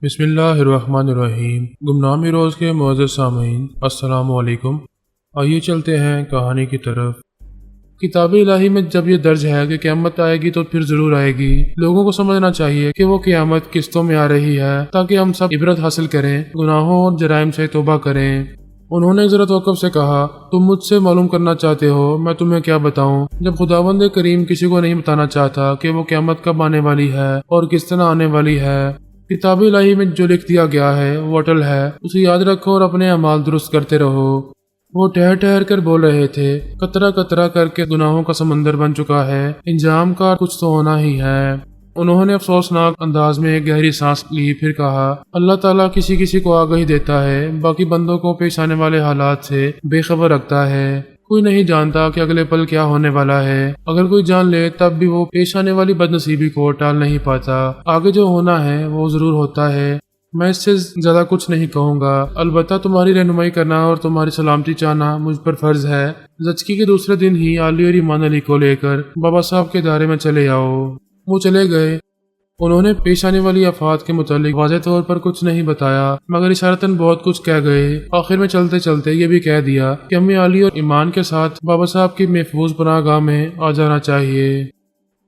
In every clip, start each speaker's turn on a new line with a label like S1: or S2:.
S1: بسم اللہ الرحمن الرحیم۔ گمنامی روز کے معزز سامعین، السلام علیکم۔ آئیے چلتے ہیں کہانی کی طرف۔ کتاب الہی میں جب یہ درج ہے کہ قیامت آئے گی تو پھر ضرور آئے گی، لوگوں کو سمجھنا چاہیے کہ وہ قیامت قسطوں میں آ رہی ہے تاکہ ہم سب عبرت حاصل کریں، گناہوں اور جرائم سے توبہ کریں۔ انہوں نے حضرت وقف سے کہا، تم مجھ سے معلوم کرنا چاہتے ہو، میں تمہیں کیا بتاؤں؟ جب خداوند کریم کسی کو نہیں بتانا چاہتا کہ وہ قیامت کب آنے والی ہے اور کس طرح آنے والی ہے، کتاب الہی میں جو لکھ دیا گیا ہے وہ اٹل ہے، اسے یاد رکھو اور اپنے اعمال درست کرتے رہو۔ وہ ٹھہر ٹھہر کر بول رہے تھے، قطرہ قطرہ کر کے گناہوں کا سمندر بن چکا ہے، انجام کا کچھ تو ہونا ہی ہے۔ انہوں نے افسوسناک انداز میں ایک گہری سانس لی، پھر کہا، اللہ تعالیٰ کسی کسی کو آگاہی دیتا ہے، باقی بندوں کو پیش آنے والے حالات سے بے خبر رکھتا ہے۔ کوئی نہیں جانتا کہ اگلے پل کیا ہونے والا ہے، اگر کوئی جان لے تب بھی وہ پیش آنے والی بد نصیبی کو ٹال نہیں پاتا۔ آگے جو ہونا ہے وہ ضرور ہوتا ہے، میں اس سے زیادہ کچھ نہیں کہوں گا، البتہ تمہاری رہنمائی کرنا اور تمہاری سلامتی چاہنا مجھ پر فرض ہے۔ زچگی کے دوسرے دن ہی علی اور ایمان علی کو لے کر بابا صاحب کے ادارے میں چلے آؤ۔ وہ چلے گئے۔ انہوں نے پیش آنے والی آفات کے متعلق واضح طور پر کچھ نہیں بتایا، مگر اشارتاً بہت کچھ کہہ گئے۔ آخر میں چلتے چلتے یہ بھی کہہ دیا کہ ہمیں علی اور ایمان کے ساتھ بابا صاحب کی محفوظ پناہ گاہ میں آ جانا چاہیے۔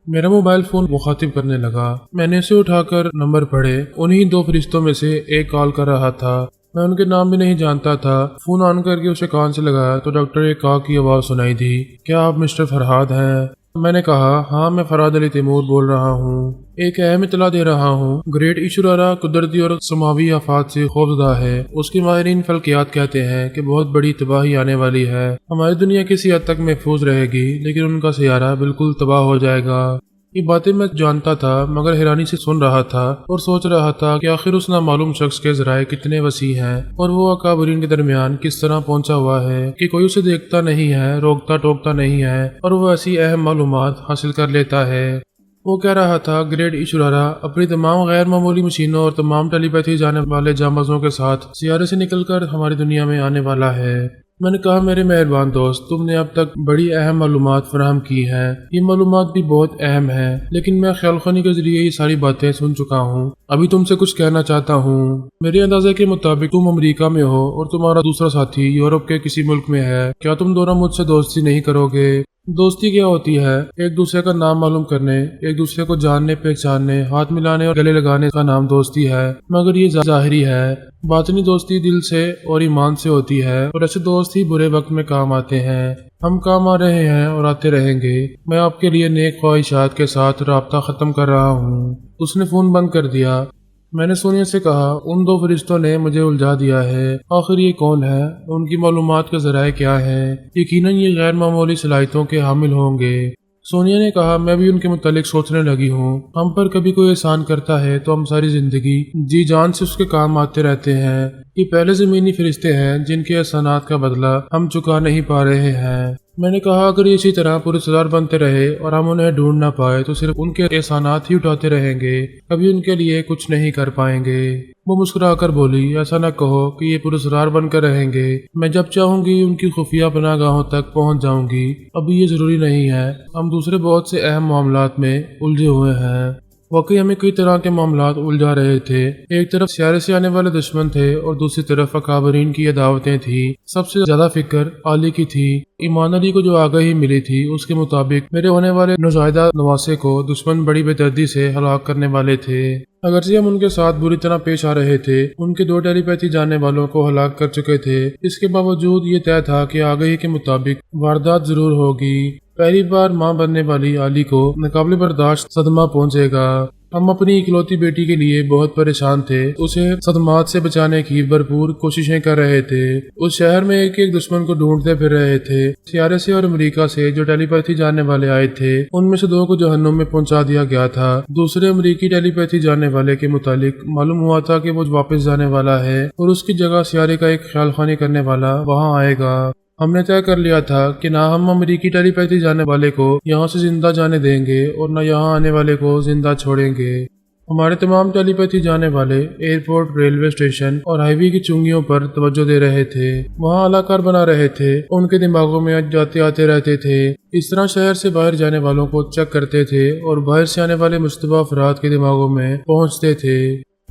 S1: میرا موبائل فون مخاطب کرنے لگا۔ میں نے اسے اٹھا کر نمبر پڑھے، انہی دو فرشتوں میں سے ایک کال کر رہا تھا۔ میں ان کے نام بھی نہیں جانتا تھا۔ فون آن کر کے اسے کان سے لگایا تو ڈاکٹر ایک کا کی آواز سنائی دی، کیا آپ مسٹر فرہاد ہیں؟ میں نے کہا، ہاں میں فرہاد علی تیمور بول رہا ہوں، ایک اہم اطلاع دے رہا ہوں۔ گریٹ ایشورارا قدرتی اور سماوی آفات سے خوفزدہ ہے، اس کے ماہرین فلکیات کہتے ہیں کہ بہت بڑی تباہی آنے والی ہے۔ ہماری دنیا کسی حد تک محفوظ رہے گی لیکن ان کا سیارہ بالکل تباہ ہو جائے گا۔ یہ باتیں میں جانتا تھا مگر حیرانی سے سن رہا تھا اور سوچ رہا تھا کہ آخر اس نامعلوم شخص کے ذرائع کتنے وسیع ہیں اور وہ اکابرین کے درمیان کس طرح پہنچا ہوا ہے کہ کوئی اسے دیکھتا نہیں ہے، روکتا ٹوکتا نہیں ہے اور وہ ایسی اہم معلومات حاصل کر لیتا ہے۔ وہ کہہ رہا تھا، گریٹ ایشورارا اپنی تمام غیر معمولی مشینوں اور تمام ٹیلی پیتھی جانے والے جانبازوں کے ساتھ سیارے سے نکل کر ہماری دنیا میں آنے والا ہے۔ میں نے کہا، میرے مہربان دوست، تم نے اب تک بڑی اہم معلومات فراہم کی ہیں، یہ معلومات بھی بہت اہم ہیں، لیکن میں خیال خانی کے ذریعے یہ ساری باتیں سن چکا ہوں۔ ابھی تم سے کچھ کہنا چاہتا ہوں۔ میرے اندازے کے مطابق تم امریکہ میں ہو اور تمہارا دوسرا ساتھی یورپ کے کسی ملک میں ہے، کیا تم دونوں مجھ سے دوستی نہیں کرو گے؟ دوستی کیا ہوتی ہے؟ ایک دوسرے کا نام معلوم کرنے، ایک دوسرے کو جاننے پہچاننے، ہاتھ ملانے اور گلے لگانے کا نام دوستی ہے، مگر یہ ظاہری ہے۔ باطنی دوستی دل سے اور ایمان سے ہوتی ہے، اور ایسے دوست ہی برے وقت میں کام آتے ہیں۔ ہم کام آ رہے ہیں اور آتے رہیں گے۔ میں آپ کے لیے نیک خواہشات کے ساتھ رابطہ ختم کر رہا ہوں۔ اس نے فون بند کر دیا۔ میں نے سونیا سے کہا، ان دو فرشتوں نے مجھے الجھا دیا ہے، آخر یہ کون ہے؟ ان کی معلومات کے ذرائع کیا ہیں؟ یقیناً یہ غیر معمولی صلاحیتوں کے حامل ہوں گے۔ سونیا نے کہا، میں بھی ان کے متعلق سوچنے لگی ہوں۔ ہم پر کبھی کوئی احسان کرتا ہے تو ہم ساری زندگی جی جان سے اس کے کام آتے رہتے ہیں۔ یہ پہلے زمینی فرشتے ہیں جن کے احسانات کا بدلہ ہم چکا نہیں پا رہے ہیں۔ میں نے کہا، اگر اسی طرح پراسرار بنتے رہے اور ہم انہیں ڈھونڈ نہ پائے تو صرف ان کے احسانات ہی اٹھاتے رہیں گے، کبھی ان کے لیے کچھ نہیں کر پائیں گے۔ وہ مسکرا کر بولی، ایسا نہ کہو کہ یہ پراسرار بن کر رہیں گے، میں جب چاہوں گی ان کی خفیہ پناہ گاہوں تک پہنچ جاؤں گی، ابھی یہ ضروری نہیں ہے، ہم دوسرے بہت سے اہم معاملات میں الجھے ہوئے ہیں۔ واقعی ہمیں کئی طرح کے معاملات الجھا رہے تھے، ایک طرف سیارے سے آنے والے دشمن تھے اور دوسری طرف اکابرین کی یہ دعوتیں تھیں۔ سب سے زیادہ فکر علی کی تھی۔ ایمان علی کو جو آگاہی ملی تھی اس کے مطابق میرے ہونے والے نوزائیدہ نواسے کو دشمن بڑی بے دردی سے ہلاک کرنے والے تھے۔ اگرچہ ہم ان کے ساتھ بری طرح پیش آ رہے تھے، ان کے دو ٹیلی پیتھی جانے والوں کو ہلاک کر چکے تھے، اس کے باوجود یہ طے تھا کہ آگاہی کے مطابق واردات ضرور ہوگی۔ پہلی بار ماں بننے والی علی کو ناقابل برداشت صدمہ پہنچے گا۔ ہم اپنی اکلوتی بیٹی کے لیے بہت پریشان تھے، اسے صدمات سے بچانے کی بھرپور کوششیں کر رہے تھے۔ اس شہر میں ایک ایک دشمن کو ڈھونڈتے پھر رہے تھے۔ سیارے سے اور امریکہ سے جو ٹیلی پیتھی جانے والے آئے تھے ان میں سے دو کو جہنم میں پہنچا دیا گیا تھا۔ دوسرے امریکی ٹیلی پیتھی جانے والے کے متعلق معلوم ہوا تھا کہ وہ واپس جانے والا ہے اور اس کی جگہ سیارے کا ایک خیال خانی کرنے والا وہاں آئے گا۔ ہم نے طے کر لیا تھا کہ نہ ہم امریکی ٹیلی پیتھی جانے والے کو یہاں سے زندہ جانے دیں گے اور نہ یہاں آنے والے کو زندہ چھوڑیں گے۔ ہمارے تمام ٹیلی پیتھی جانے والے ایئرپورٹ، ریلوے اسٹیشن اور ہائی وے کی چنگیوں پر توجہ دے رہے تھے، وہاں علاقار بنا رہے تھے، ان کے دماغوں میں جاتے آتے رہتے تھے۔ اس طرح شہر سے باہر جانے والوں کو چیک کرتے تھے اور باہر سے آنے والے مشتبہ افراد کے دماغوں میں پہنچتے تھے۔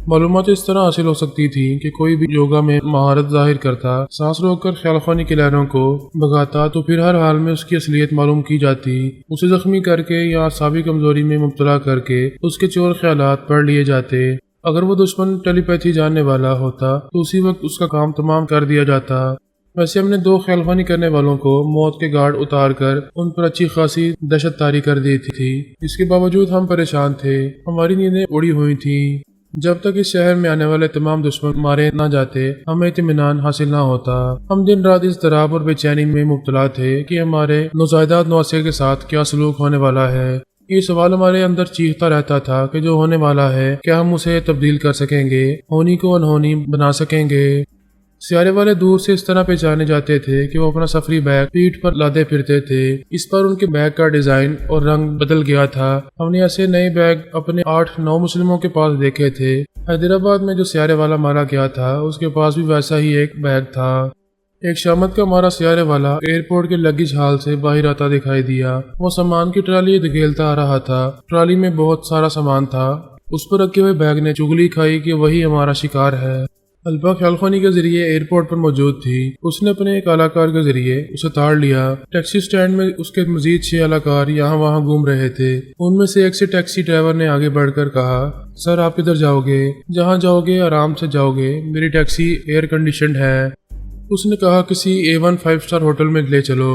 S1: معلومات اس طرح حاصل ہو سکتی تھی کہ کوئی بھی یوگا میں مہارت ظاہر کرتا، سانس روک کر خیال خوانی کی لہروں کو بھگاتا تو پھر ہر حال میں اس کی اصلیت معلوم کی جاتی، اسے زخمی کر کے یا اعصابی کمزوری میں مبتلا کر کے اس کے چور خیالات پڑھ لیے جاتے۔ اگر وہ دشمن ٹیلی پیتھی جاننے والا ہوتا تو اسی وقت اس کا کام تمام کر دیا جاتا۔ ویسے ہم نے 2 خیال خوانی کرنے والوں کو موت کے گارڈ اتار کر ان پر اچھی خاصی دہشت طاری کر دی تھی۔ اس کے باوجود ہم پریشان تھے، ہماری نیندیں اڑی ہوئی تھیں۔ جب تک اس شہر میں آنے والے تمام دشمن مارے نہ جاتے ہمیں اطمینان حاصل نہ ہوتا۔ ہم دن رات اس اضطراب اور بے چینی میں مبتلا تھے کہ ہمارے نوزائیداد نواسے کے ساتھ کیا سلوک ہونے والا ہے۔ یہ سوال ہمارے اندر چیختا رہتا تھا کہ جو ہونے والا ہے کیا ہم اسے تبدیل کر سکیں گے، ہونی کو انہونی بنا سکیں گے۔ سیارے والے دور سے اس طرح پہچانے جاتے تھے کہ وہ اپنا سفری بیگ پیٹھ پر لادے پھرتے تھے، اس پر ان کے بیگ کا ڈیزائن اور رنگ بدل گیا تھا۔ ہم نے ایسے نئے بیگ اپنے 8-9 مسلموں کے پاس دیکھے تھے۔ حیدرآباد میں جو سیارے والا مارا گیا تھا اس کے پاس بھی ویسا ہی ایک بیگ تھا۔ ایک شامت کا ہمارا سیارے والا ایئرپورٹ کے لگیج ہال سے باہر آتا دکھائی دیا۔ وہ سامان کی ٹرالی دھکیلتا آ رہا تھا۔ ٹرالی میں بہت سارا سامان تھا، اس پر رکھے ہوئے بیگ نے چگلی کھائی کہ وہی ہمارا شکار ہے۔ البا خیال خوانی کے ذریعے ایئرپورٹ پر موجود تھی، اس نے اپنے ایک اعلی کے ذریعے اسے تاڑ لیا۔ ٹیکسی سٹینڈ میں اس کے مزید 6 اعلی یہاں وہاں گھوم رہے تھے۔ ان میں سے ایک سے ٹیکسی ڈرائیور نے آگے بڑھ کر کہا، سر آپ کدھر جاؤ گے؟ جہاں جاؤ گے آرام سے جاؤ گے، میری ٹیکسی ایئر کنڈیشنڈ ہے۔ اس نے کہا کسی A1 5 اسٹار ہوٹل میں لے چلو۔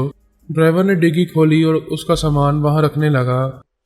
S1: ڈرائیور نے ڈگی کھولی اور اس کا سامان وہاں رکھنے لگا۔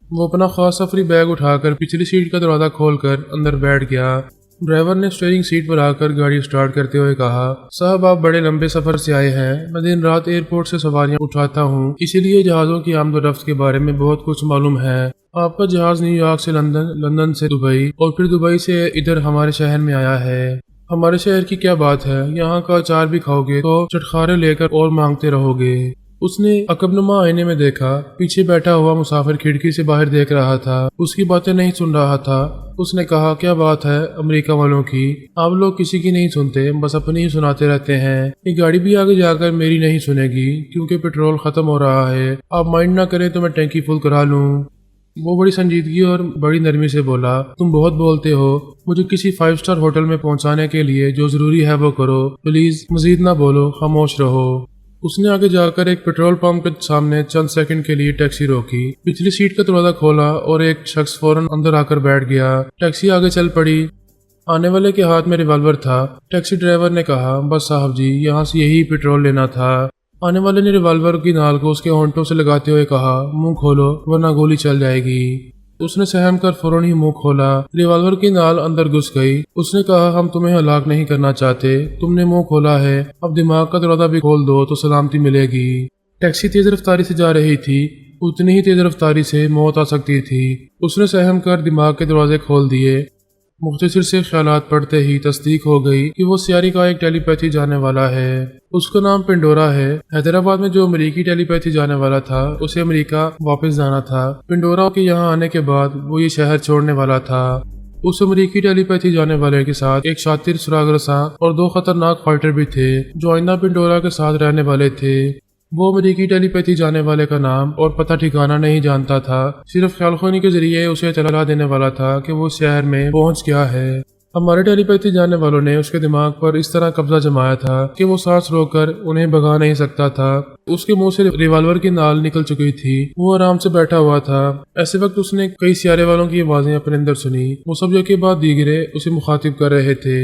S1: وہ اپنا خاص سفری بیگ اٹھا کر پچھلی سیٹ کا دروازہ کھول کر اندر بیٹھ گیا۔ ڈرائیور نے اسٹیئرنگ سیٹ پر آ کر گاڑی سٹارٹ کرتے ہوئے کہا، صاحب آپ بڑے لمبے سفر سے آئے ہیں، میں دن رات ایئرپورٹ سے سواریاں اٹھاتا ہوں، اسی لیے جہازوں کی آمد و رفت کے بارے میں بہت کچھ معلوم ہے۔ آپ کا جہاز نیو یارک سے لندن، لندن سے دبئی اور پھر دبئی سے ادھر ہمارے شہر میں آیا ہے۔ ہمارے شہر کی کیا بات ہے، یہاں کا اچار بھی کھاؤ گے تو چٹخارے لے کر اور مانگتے رہو گے۔ اس نے عقب نما آئینے میں دیکھا، پیچھے بیٹھا ہوا مسافر کھڑکی سے باہر دیکھ رہا تھا، اس کی باتیں نہیں سن رہا تھا۔ اس نے کہا، کیا بات ہے امریکہ والوں کی، آپ لوگ کسی کی نہیں سنتے، بس اپنی ہی سناتے رہتے ہیں۔ یہ گاڑی بھی آگے جا کر میری نہیں سنے گی کیونکہ پیٹرول ختم ہو رہا ہے، آپ مائنڈ نہ کریں تو میں ٹینکی فل کرا لوں۔ وہ بڑی سنجیدگی اور بڑی نرمی سے بولا، تم بہت بولتے ہو، مجھے کسی 5 اسٹار ہوٹل میں پہنچانے کے لیے جو ضروری ہے وہ کرو، پلیز مزید نہ بولو، خاموش رہو۔ اس نے آگے جا کر ایک پیٹرول پمپ کے سامنے چند سیکنڈ کے لیے ٹیکسی روکی، پچھلی سیٹ کا دروازہ کھولا اور ایک شخص فوراً اندر آ کر بیٹھ گیا۔ ٹیکسی آگے چل پڑی۔ آنے والے کے ہاتھ میں ریوالور تھا۔ ٹیکسی ڈرائیور نے کہا، بس صاحب جی یہاں سے یہی پیٹرول لینا تھا۔ آنے والے نے ریوالور کی نال کو اس کے ہونٹوں سے لگاتے ہوئے کہا، منہ کھولو ورنہ گولی چل جائے گی۔ اس نے سہم کر فوراً ہی منہ کھولا، ریوالور کی نال اندر گھس گئی۔ اس نے کہا، ہم تمہیں ہلاک نہیں کرنا چاہتے، تم نے منہ کھولا ہے، اب دماغ کا دروازہ بھی کھول دو تو سلامتی ملے گی۔ ٹیکسی تیز رفتاری سے جا رہی تھی، اتنی ہی تیز رفتاری سے موت آ سکتی تھی۔ اس نے سہم کر دماغ کے دروازے کھول دیے۔ مختصر سے خیالات پڑھتے ہی تصدیق ہو گئی کہ وہ سیاری کا ایک ٹیلی پیتھی جانے والا ہے۔ اس کا نام پنڈورا ہے۔ حیدرآباد میں جو امریکی ٹیلی پیتھی جانے والا تھا اسے امریکہ واپس جانا تھا۔ پنڈورا کے یہاں آنے کے بعد وہ یہ شہر چھوڑنے والا تھا۔ اس امریکی ٹیلی پیتھی جانے والے کے ساتھ ایک شاطر سراغ رساں اور 2 خطرناک فائٹر بھی تھے جو آئندہ پنڈورا کے ساتھ رہنے والے تھے۔ وہ امریکی ٹیلی پیتھی جانے والے کا نام اور پتہ ٹھکانہ نہیں جانتا تھا، صرف خیال خوانی کے ذریعے اسے اطلاع دینے والا تھا کہ وہ شہر میں پہنچ گیا ہے۔ ہمارے ٹیلی پیتھی جانے والوں نے اس کے دماغ پر اس طرح قبضہ جمایا تھا کہ وہ سانس روک کر انہیں بھگا نہیں سکتا تھا۔ اس کے منہ سے ریوالور کی نال نکل چکی تھی، وہ آرام سے بیٹھا ہوا تھا۔ ایسے وقت اس نے کئی سیارے والوں کی آوازیں اپنے اندر سنی، وہ سب یکے بعد دیگرے اسے مخاطب کر رہے تھے۔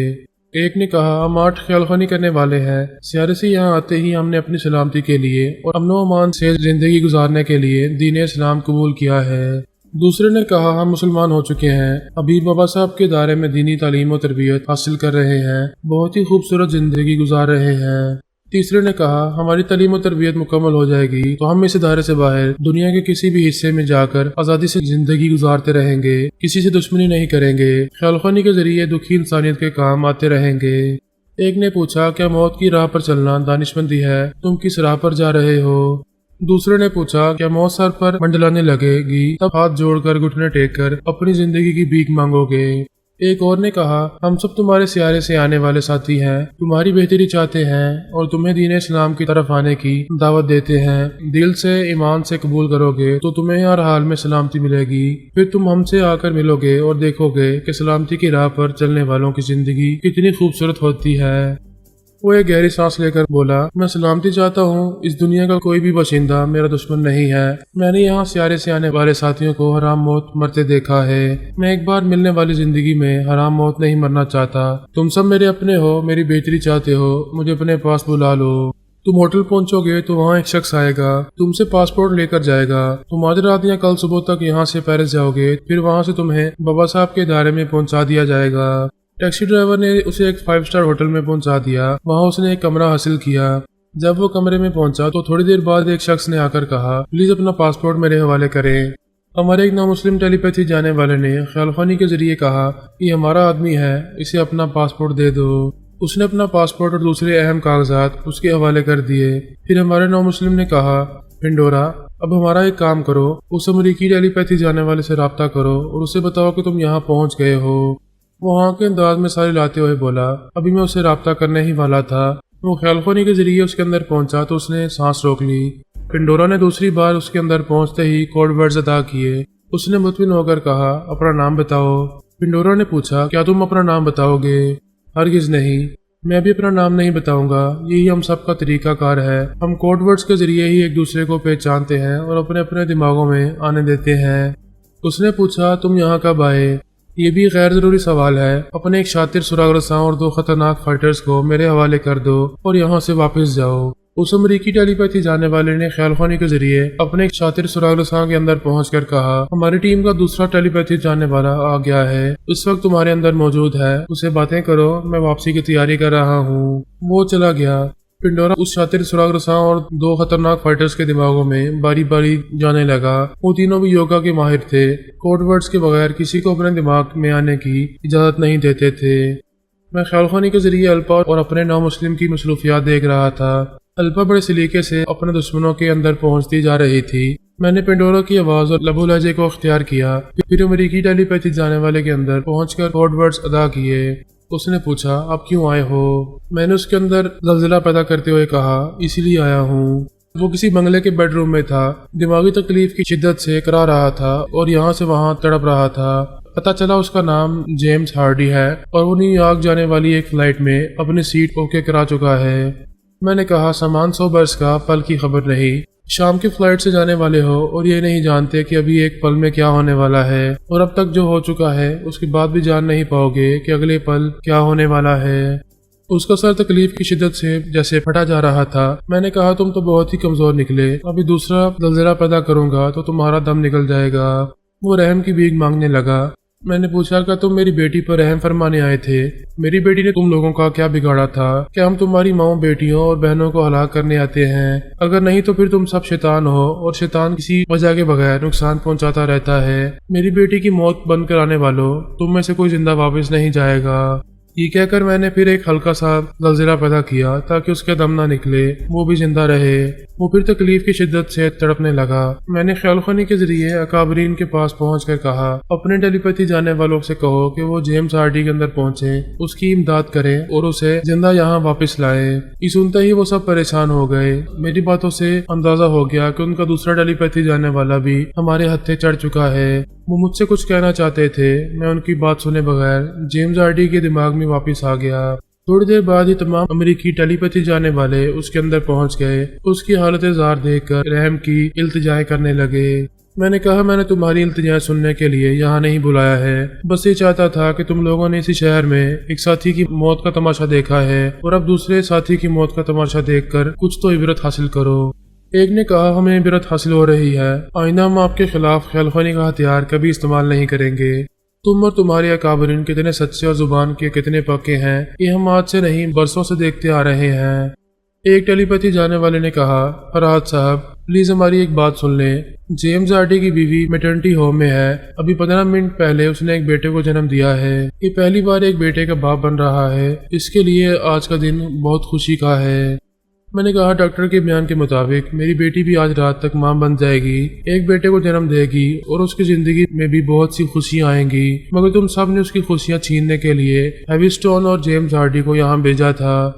S1: ایک نے کہا، ہم 8 خیال خوانی کرنے والے ہیں، سیارے سے یہاں آتے ہی ہم نے اپنی سلامتی کے لیے اور امن و امان سے زندگی گزارنے کے لیے دین اسلام قبول کیا ہے۔ دوسرے نے کہا، ہم مسلمان ہو چکے ہیں، ابھی بابا صاحب کے دائرے میں دینی تعلیم و تربیت حاصل کر رہے ہیں، بہت ہی خوبصورت زندگی گزار رہے ہیں۔ تیسرے نے کہا، ہماری تعلیم و تربیت مکمل ہو جائے گی تو ہم اس ادارے سے باہر دنیا کے کسی بھی حصے میں جا کر آزادی سے زندگی گزارتے رہیں گے، کسی سے دشمنی نہیں کریں گے، خیال خوانی کے ذریعے دکھی انسانیت کے کام آتے رہیں گے۔ ایک نے پوچھا، کیا موت کی راہ پر چلنا دانش مندی ہے؟ تم کس راہ پر جا رہے ہو؟ دوسرے نے پوچھا، کیا موت سر پر منڈلانے لگے گی تب ہاتھ جوڑ کر گھٹنے ٹیک کر اپنی زندگی کی بھیک مانگو گے؟ ایک اور نے کہا ہم سب تمہارے سیارے سے آنے والے ساتھی ہیں، تمہاری بہتری چاہتے ہیں اور تمہیں دین اسلام کی طرف آنے کی دعوت دیتے ہیں۔ دل سے ایمان سے قبول کرو گے تو تمہیں ہر حال میں سلامتی ملے گی، پھر تم ہم سے آ کر ملو گے اور دیکھو گے کہ سلامتی کی راہ پر چلنے والوں کی زندگی کتنی خوبصورت ہوتی ہے۔ وہ ایک گہری سانس لے کر بولا میں سلامتی چاہتا ہوں، اس دنیا کا کوئی بھی باشندہ میرا دشمن نہیں ہے۔ میں نے یہاں سیارے سے آنے والے ساتھیوں کو حرام موت مرتے دیکھا ہے، میں ایک بار ملنے والی زندگی میں حرام موت نہیں مرنا چاہتا۔ تم سب میرے اپنے ہو، میری بہتری چاہتے ہو، مجھے اپنے پاس بلا لو۔ تم ہوٹل پہنچو گے تو وہاں ایک شخص آئے گا، تم سے پاسپورٹ لے کر جائے گا، تم آج رات یا کل صبح تک یہاں سے پیرس جاؤ گے، پھر وہاں سے تمہیں بابا صاحب کے ادارے میں پہنچا دیا جائے گا۔ ٹیکسی ڈرائیور نے اسے ایک 5 اسٹار ہوٹل میں پہنچا دیا، وہاں اس نے ایک کمرہ حاصل کیا۔ جب وہ کمرے میں پہنچا تو تھوڑی دیر بعد ایک شخص نے آ کر کہا پلیز اپنا پاسپورٹ میرے حوالے کریں۔ ہمارے ایک نامسلم ٹیلی پیتھی جانے والے نے خیال خوانی کے ذریعے کہا یہ ہمارا آدمی ہے، اسے اپنا پاسپورٹ دے دو۔ اس نے اپنا پاسپورٹ اور دوسرے اہم کاغذات اس کے حوالے کر دیے۔ پھر ہمارے نامسلم نے کہا پنڈورا اب ہمارا ایک کام کرو، اس امریکی ٹیلی پیتھی جانے والے سے رابطہ کرو اور اسے بتاؤ کہ تم یہاں پہنچ گئے ہو۔ وہاں کے انداز میں ساری لاتے ہوئے بولا ابھی میں اسے رابطہ کرنے ہی والا تھا۔ وہ خیال خوانی کے ذریعے اس کے اندر پہنچا تو اس نے سانس روک لی۔ پنڈورا نے دوسری بار اس کے اندر پہنچتے ہی کوڈ ورڈز ادا کیے۔ اس نے مطمئن ہو کر کہا اپنا نام بتاؤ۔ پنڈورا نے پوچھا کیا تم اپنا نام بتاؤ گے؟ ہرگز نہیں، میں بھی اپنا نام نہیں بتاؤں گا، یہی ہم سب کا طریقہ کار ہے۔ ہم کوڈ ورڈز کے ذریعے ہی ایک دوسرے کو پہچانتے ہیں اور اپنے اپنے دماغوں میں آنے دیتے ہیں۔ اس نے پوچھا تم یہاں کب آئے؟ یہ بھی غیر ضروری سوال ہے، اپنے ایک شاطر سراغ رساں اور 2 خطرناک فائٹرز کو میرے حوالے کر دو اور یہاں سے واپس جاؤ۔ اس امریکی ٹیلی پیتھی جانے والے نے خیال خوانی کے ذریعے اپنے ایک شاطر سراغ رساں کے اندر پہنچ کر کہا ہماری ٹیم کا دوسرا ٹیلی پیتھی جانے والا آ گیا ہے، اس وقت تمہارے اندر موجود ہے، اسے باتیں کرو، میں واپسی کی تیاری کر رہا ہوں۔ وہ چلا گیا۔ پنڈورا اس شاطر سراغ رساں اور 2 خطرناک فائٹرز کے دماغوں میں باری باری جانے لگا۔ وہ تینوں بھی یوگا کے ماہر تھے، کوڈ ورڈز کے بغیر کسی کو اپنے دماغ میں آنے کی اجازت نہیں دیتے تھے۔ میں خیال خوانی کے ذریعے الپا اور اپنے نامسلم کی مصروفیات دیکھ رہا تھا۔ الپا بڑے سلیقے سے اپنے دشمنوں کے اندر پہنچتی جا رہی تھی۔ میں نے پنڈورا کی آواز اور لبو لہجے کو اختیار کیا، پھر امریکی ٹیلی پیتھی جانے والے کے اندر پہنچ کر کوڈ ورڈز ادا کیے۔ اس نے پوچھا آپ کیوں آئے ہو؟ میں نے اس کے اندر زلزلہ پیدا کرتے ہوئے کہا اسی لیے آیا ہوں۔ وہ کسی بنگلے کے بیڈ روم میں تھا، دماغی تکلیف کی شدت سے کرا رہا تھا اور یہاں سے وہاں تڑپ رہا تھا۔ پتہ چلا اس کا نام جیمز ہارڈی ہے اور وہ نیو یارک جانے والی ایک فلائٹ میں اپنی سیٹ اوکے کرا چکا ہے۔ میں نے کہا سامان 100 برس کا، پل کی خبر نہیں، شام کی فلائٹ سے جانے والے ہو اور یہ نہیں جانتے کہ ابھی ایک پل میں کیا ہونے والا ہے، اور اب تک جو ہو چکا ہے اس کے بعد بھی جان نہیں پاؤ گے کہ اگلے پل کیا ہونے والا ہے۔ اس کا سر تکلیف کی شدت سے جیسے پھٹا جا رہا تھا۔ میں نے کہا تم تو بہت ہی کمزور نکلے، ابھی دوسرا زلزلہ پیدا کروں گا تو تمہارا دم نکل جائے گا۔ وہ رحم کی بھیک مانگنے لگا۔ میں نے پوچھا کہ تم میری بیٹی پر رحم فرمانے آئے تھے؟ میری بیٹی نے تم لوگوں کا کیا بگاڑا تھا؟ کیا ہم تمہاری ماؤں، بیٹیوں اور بہنوں کو ہلاک کرنے آتے ہیں؟ اگر نہیں تو پھر تم سب شیطان ہو، اور شیطان کسی وجہ کے بغیر نقصان پہنچاتا رہتا ہے۔ میری بیٹی کی موت بند کرانے والوں، تم میں سے کوئی زندہ واپس نہیں جائے گا۔ یہ کہہ کر میں نے پھر ایک ہلکا سا زلزلہ پیدا کیا تاکہ اس کے دم نہ نکلے، وہ بھی زندہ رہے۔ وہ پھر تکلیف کی شدت سے تڑپنے لگا۔ میں نے خیال خوانی کے ذریعے اکابرین کے پاس پہنچ کر کہا اپنے ٹیلی پیتھی جانے والوں سے کہو کہ وہ جیمز ہارڈی کے اندر پہنچے، اس کی امداد کریں اور اسے زندہ یہاں واپس لائیں۔ یہ سنتے ہی وہ سب پریشان ہو گئے۔ میری باتوں سے اندازہ ہو گیا کہ ان کا دوسرا ٹیلی پیتھی جانے والا بھی ہمارے ہتھے چڑھ چکا ہے۔ وہ مجھ سے کچھ کہنا چاہتے تھے، میں ان کی بات سنے بغیر جیمز ہارڈی کے دماغ میں واپس آ گیا۔ تھوڑی دیر بعد ہی تمام امریکی ٹیلی پیتھی جانے والے اس کے اندر پہنچ گئے۔ اس کی حالت زار دیکھ کر رحم کی التجائیں کرنے لگے۔ میں نے کہا میں نے تمہاری التجائیں سننے کے لیے یہاں نہیں بلایا ہے، بس یہ چاہتا تھا کہ تم لوگوں نے اسی شہر میں ایک ساتھی کی موت کا تماشا دیکھا ہے اور اب دوسرے ساتھی کی موت کا تماشا دیکھ کر کچھ تو عبرت حاصل کرو۔ ایک نے کہا ہمیں عبرت حاصل ہو رہی ہے، آئندہ ہم آپ کے خلاف خیال خوانی کا ہتھیار کبھی استعمال نہیں کریں گے۔ تم اور تمہارے اکابرین کتنے سچے اور زبان کے کتنے پکے ہیں، یہ ہم آج سے نہیں برسوں سے دیکھتے آ رہے ہیں۔ ایک ٹیلی پیتھی جانے والے نے کہا فرحت صاحب پلیز ہماری ایک بات سن لیں، جیمز ہارڈی کی بیوی میٹرنٹی ہوم میں ہے، ابھی 15 منٹ پہلے اس نے ایک بیٹے کو جنم دیا ہے، یہ پہلی بار ایک بیٹے کا باپ بن رہا ہے، اس کے لیے آج کا دن بہت خوشی کا ہے۔ میں نے کہا ڈاکٹر کے بیان کے مطابق میری بیٹی بھی آج رات تک ماں بن جائے گی، ایک بیٹے کو جنم دے گی اور اس کی زندگی میں بھی بہت سی خوشیاں آئیں گی، مگر تم سب نے اس کی خوشیاں چھیننے کے لیے ہیوی سٹون اور جیمز ہارڈی کو یہاں بھیجا تھا۔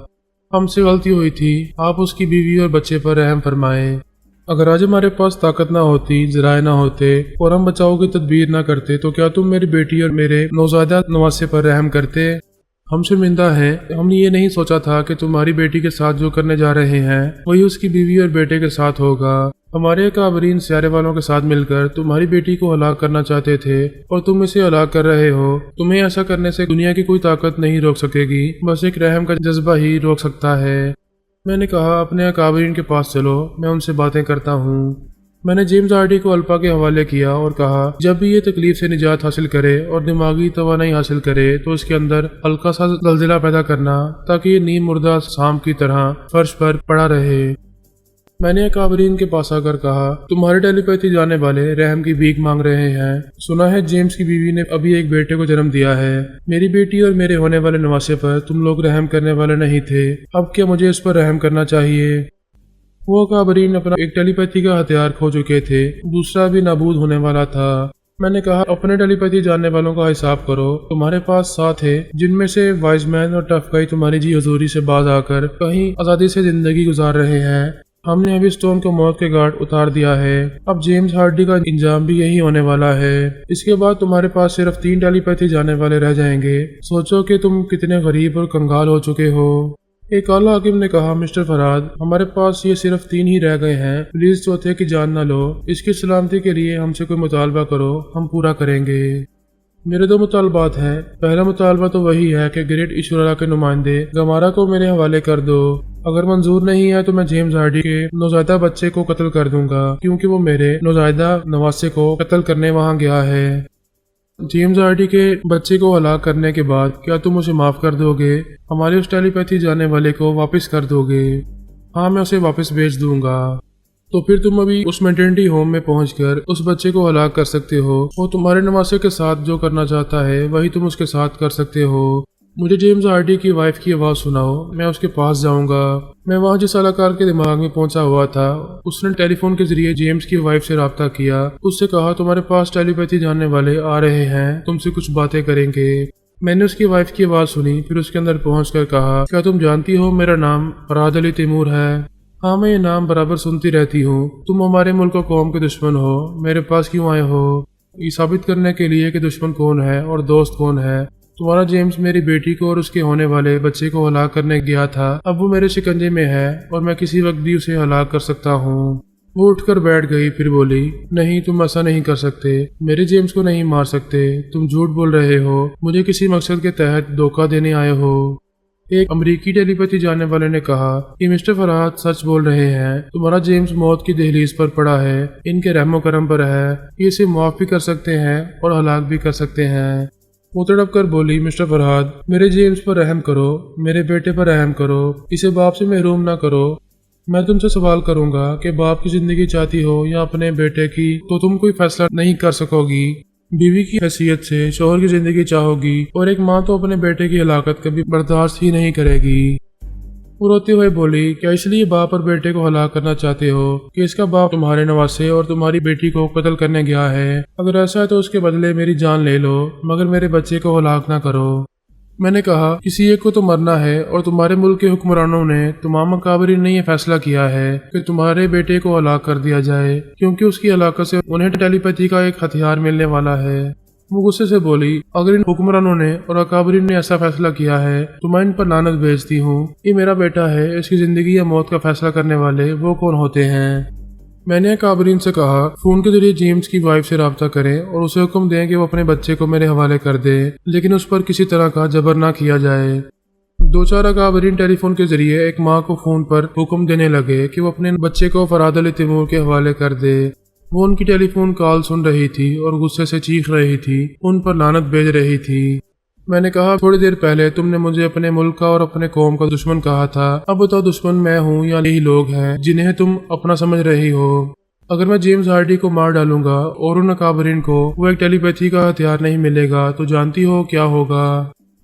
S1: ہم سے غلطی ہوئی تھی، آپ اس کی بیوی اور بچے پر رحم فرمائیں۔ اگر آج ہمارے پاس طاقت نہ ہوتی، ذرائع نہ ہوتے اور ہم بچاؤ کی تدبیر نہ کرتے تو کیا تم میری بیٹی اور میرے نوزائیدہ نواسے پر رحم کرتے؟ ہم شرمندہ ہیں، ہم نے یہ نہیں سوچا تھا کہ تمہاری بیٹی کے ساتھ جو کرنے جا رہے ہیں وہی اس کی بیوی اور بیٹے کے ساتھ ہوگا۔ ہمارے اکابرین سیارے والوں کے ساتھ مل کر تمہاری بیٹی کو ہلاک کرنا چاہتے تھے اور تم اسے ہلاک کر رہے ہو۔ تمہیں ایسا کرنے سے دنیا کی کوئی طاقت نہیں روک سکے گی، بس ایک رحم کا جذبہ ہی روک سکتا ہے۔ میں نے کہا اپنے اکابرین کے پاس چلو، میں ان سے باتیں کرتا ہوں۔ میں نے جیمز ہارڈی کو الپا کے حوالے کیا اور کہا جب بھی یہ تکلیف سے نجات حاصل کرے اور دماغی توانائی حاصل کرے تو اس کے اندر ہلکا سا زلزلہ پیدا کرنا تاکہ یہ نیم مردہ سانپ کی طرح فرش پر پڑا رہے۔ میں نے اکابرین کے پاس آ کر کہا تمہارے ٹیلی پیتھی جانے والے رحم کی بھیک مانگ رہے ہیں۔ سنا ہے جیمز کی بیوی نے ابھی ایک بیٹے کو جنم دیا ہے۔ میری بیٹی اور میرے ہونے والے نواسے پر تم لوگ رحم کرنے والے نہیں تھے، اب کیا مجھے اس پر رحم کرنا چاہیے؟ وہ اکابرین اپنا ایک ٹیلی پیتھی کا ہتھیار کھو چکے تھے، دوسرا بھی نابود ہونے والا تھا۔ میں نے کہا اپنے ٹیلی پیتھی جاننے والوں کا حساب کرو، تمہارے پاس 7 تھے جن میں سے وائز مین اور ٹف گائی تمہاری جی حضوری سے باز آ کر کہیں آزادی سے زندگی گزار رہے ہیں۔ ہم نے ابھی سٹون کو موت کے گھاٹ اتار دیا ہے، اب جیمز ہارڈی کا انجام بھی یہی ہونے والا ہے۔ اس کے بعد تمہارے پاس صرف 3 ٹیلی پیتھی جانے والے رہ جائیں گے۔ سوچو کہ تم کتنے غریب اور کنگال ہو چکے ہو۔ ایک اعلیٰ حاکم نے کہا مسٹر فراد ہمارے پاس یہ صرف 3 ہی رہ گئے ہیں، پلیز چوتھے کی جان نہ لو، اس کی سلامتی کے لیے ہم سے کوئی مطالبہ کرو، ہم پورا کریں گے۔ میرے 2 مطالبات ہیں۔ پہلا مطالبہ تو وہی ہے کہ گریٹ ایشورا کے نمائندے گمارا کو میرے حوالے کر دو۔ اگر منظور نہیں ہے تو میں جیمز ہارڈی کے نوزائیدہ بچے کو قتل کر دوں گا کیونکہ وہ میرے نوزائیدہ نواسے کو قتل کرنے وہاں گیا ہے۔ جیمز ہارڈی کے بچے کو ہلاک کرنے کے بعد کیا تم اسے معاف کر دو گے؟ ہمارے اس ٹیلی پیتھی جانے والے کو واپس کر دو گے؟ ہاں میں اسے واپس بھیج دوں گا۔ تو پھر تم ابھی اس میٹرنٹی ہوم میں پہنچ کر اس بچے کو ہلاک کر سکتے ہو، وہ تمہارے نواسے کے ساتھ جو کرنا چاہتا ہے وہی تم اس کے ساتھ کر سکتے ہو۔ مجھے جیمز ہارڈی کی وائف کی آواز سناؤ، میں اس کے پاس جاؤں گا۔ میں وہاں جس اداکار کے دماغ میں پہنچا ہوا تھا اس نے ٹیلی فون کے ذریعے جیمز کی وائف سے رابطہ کیا، اس سے کہا تمہارے پاس ٹیلی پیتھی جاننے والے آ رہے ہیں، تم سے کچھ باتیں کریں گے۔ میں نے اس کی وائف کی آواز سنی، پھر اس کے اندر پہنچ کر کہا کیا تم جانتی ہو میرا نام فراد علی تیمور ہے؟ ہاں میں یہ نام برابر سنتی رہتی ہوں۔ تم ہمارے ملک و قوم کے دشمن ہو، میرے پاس کیوں آئے ہو؟ یہ ثابت کرنے کے لیے کہ دشمن کون ہے اور دوست کون ہے۔ تمہارا جیمز میری بیٹی کو اور اس کے ہونے والے بچے کو ہلاک کرنے گیا تھا، اب وہ میرے شکنجے میں ہے اور میں کسی وقت بھی اسے ہلاک کر سکتا ہوں۔ وہ اٹھ کر بیٹھ گئی، پھر بولی نہیں تم ایسا نہیں کر سکتے، میرے جیمز کو نہیں مار سکتے، تم جھوٹ بول رہے ہو، مجھے کسی مقصد کے تحت دھوکہ دینے آئے ہو۔ ایک امریکی ٹیلی پیتھی جانے والے نے کہا کہ مسٹر فراد سچ بول رہے ہیں، تمہارا جیمز موت کی دہلیز پر پڑا ہے، ان کے رحم و کرم پر ہے، یہ اسے معاف بھی کر سکتے ہیں اور ہلاک بھی کر سکتے ہیں۔ وہ تڑپ کر بولی مسٹر فراد میرے جیمز پر رحم کرو، میرے بیٹے پر رحم کرو، اسے باپ سے محروم نہ کرو۔ میں تم سے سوال کروں گا کہ باپ کی زندگی چاہتی ہو یا اپنے بیٹے کی، تو تم کوئی فیصلہ نہیں کر سکو گی۔ بیوی کی حیثیت سے شوہر کی زندگی چاہو گی اور ایک ماں تو اپنے بیٹے کی ہلاکت کبھی برداشت ہی نہیں کرے گی۔ وہ روتے ہوئے بولی کیا اس لیے باپ اور بیٹے کو ہلاک کرنا چاہتے ہو کہ اس کا باپ تمہارے نواسے اور تمہاری بیٹی کو قتل کرنے گیا ہے؟ اگر ایسا ہے تو اس کے بدلے میری جان لے لو، مگر میرے بچے کو ہلاک نہ کرو۔ میں نے کہا کسی ایک کو تو مرنا ہے اور تمہارے ملک کے حکمرانوں نے تمام اکابرین نے یہ فیصلہ کیا ہے کہ تمہارے بیٹے کو ہلاک کر دیا جائے کیونکہ اس کی ہلاکت سے انہیں ٹیلی پیتھی کا ایک ہتھیار ملنے والا ہے۔ وہ غصے سے بولی اگر ان حکمرانوں نے اور اکابرین نے ایسا فیصلہ کیا ہے تو میں ان پر لعنت بھیجتی ہوں۔ یہ میرا بیٹا ہے، اس کی زندگی یا موت کا فیصلہ کرنے والے وہ کون ہوتے ہیں؟ میں نے اکابرین سے کہا فون کے ذریعے جیمز کی وائف سے رابطہ کریں اور اسے حکم دیں کہ وہ اپنے بچے کو میرے حوالے کر دے، لیکن اس پر کسی طرح کا جبر نہ کیا جائے۔ 2-4 اکابرین ٹیلی فون کے ذریعے ایک ماں کو فون پر حکم دینے لگے کہ وہ اپنے بچے کو فراد علی تیمور کے حوالے کر دے۔ وہ ان کی ٹیلی فون کال سن رہی تھی اور غصے سے چیخ رہی تھی، ان پر لعنت بھیج رہی تھی۔ میں نے کہا تھوڑی دیر پہلے تم نے مجھے اپنے ملک کا اور اپنے قوم کا دشمن کہا تھا، اب بتاؤ دشمن میں ہوں یا یہی لوگ ہیں جنہیں تم اپنا سمجھ رہی ہو؟ اگر میں جیمز ہارڈی کو مار ڈالوں گا اور ان اکابرین کو وہ ایک ٹیلی پیتھی کا ہتھیار نہیں ملے گا تو جانتی ہو کیا ہوگا؟